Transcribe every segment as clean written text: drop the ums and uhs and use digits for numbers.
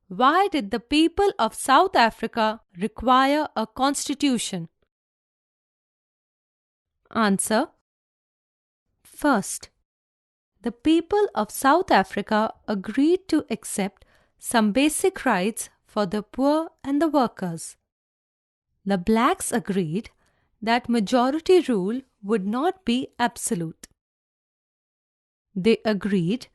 Why did the people of South Africa require a constitution? Answer. First, the people of South Africa agreed to accept some basic rights for the poor and the workers. The blacks agreed that majority rule would not be absolute. They agreed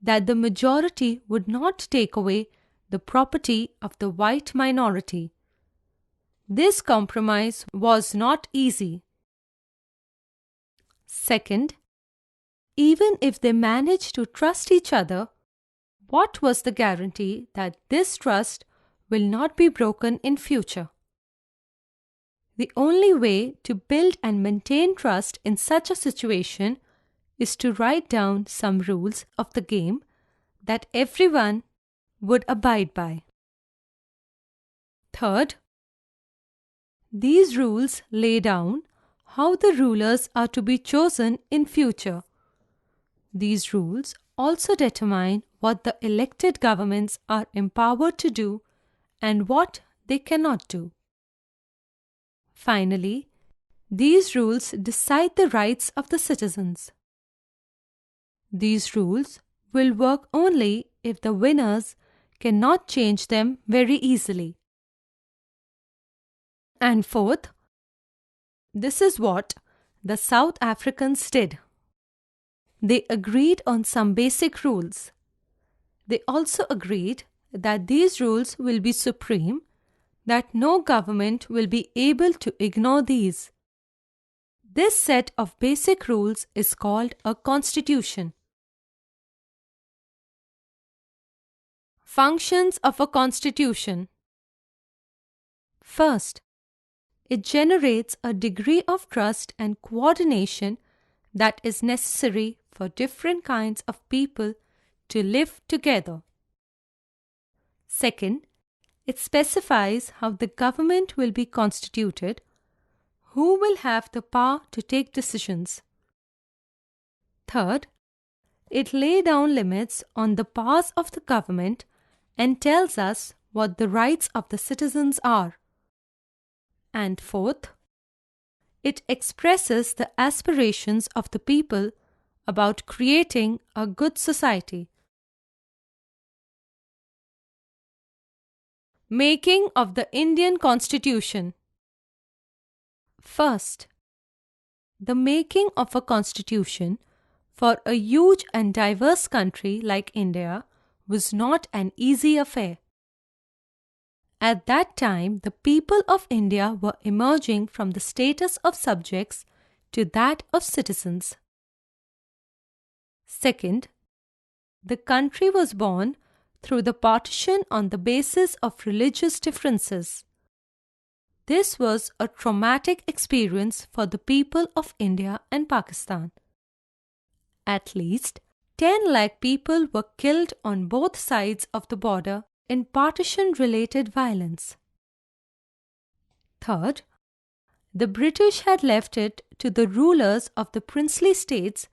that the majority would not take away the property of the white minority. This compromise was not easy. Second, even if they managed to trust each other, what was the guarantee that this trust will not be broken in future? The only way to build and maintain trust in such a situation is to write down some rules of the game that everyone would abide by. Third, these rules lay down how the rulers are to be chosen in future. These rules also determine what the elected governments are empowered to do and what they cannot do. Finally, these rules decide the rights of the citizens. These rules will work only if the winners cannot change them very easily. And fourth, this is what the South Africans did. They agreed on some basic rules. They also agreed that these rules will be supreme, that no government will be able to ignore these. This set of basic rules is called a constitution. Functions of a constitution. First, it generates a degree of trust and coordination that is necessary for different kinds of people to live together. Second, it specifies how the government will be constituted, who will have the power to take decisions. Third, it lays down limits on the powers of the government and tells us what the rights of the citizens are. And fourth, it expresses the aspirations of the people about creating a good society. Making of the Indian Constitution. First, the making of a constitution for a huge and diverse country like India was not an easy affair. At that time, the people of India were emerging from the status of subjects to that of citizens. Second, the country was born through the partition on the basis of religious differences. This was a traumatic experience for the people of India and Pakistan. At least 10 lakh people were killed on both sides of the border in partition-related violence. Third, the British had left it to the rulers of the princely states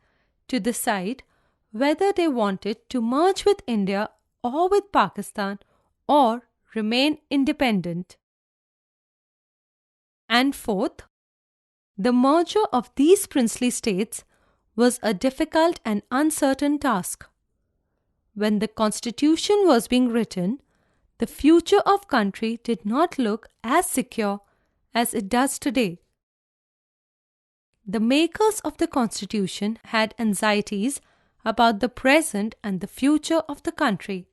to decide whether they wanted to merge with India or with Pakistan or remain independent. And fourth, the merger of these princely states was a difficult and uncertain task. When the constitution was being written, the future of country did not look as secure as it does today. The makers of the constitution had anxieties about the present and the future of the country.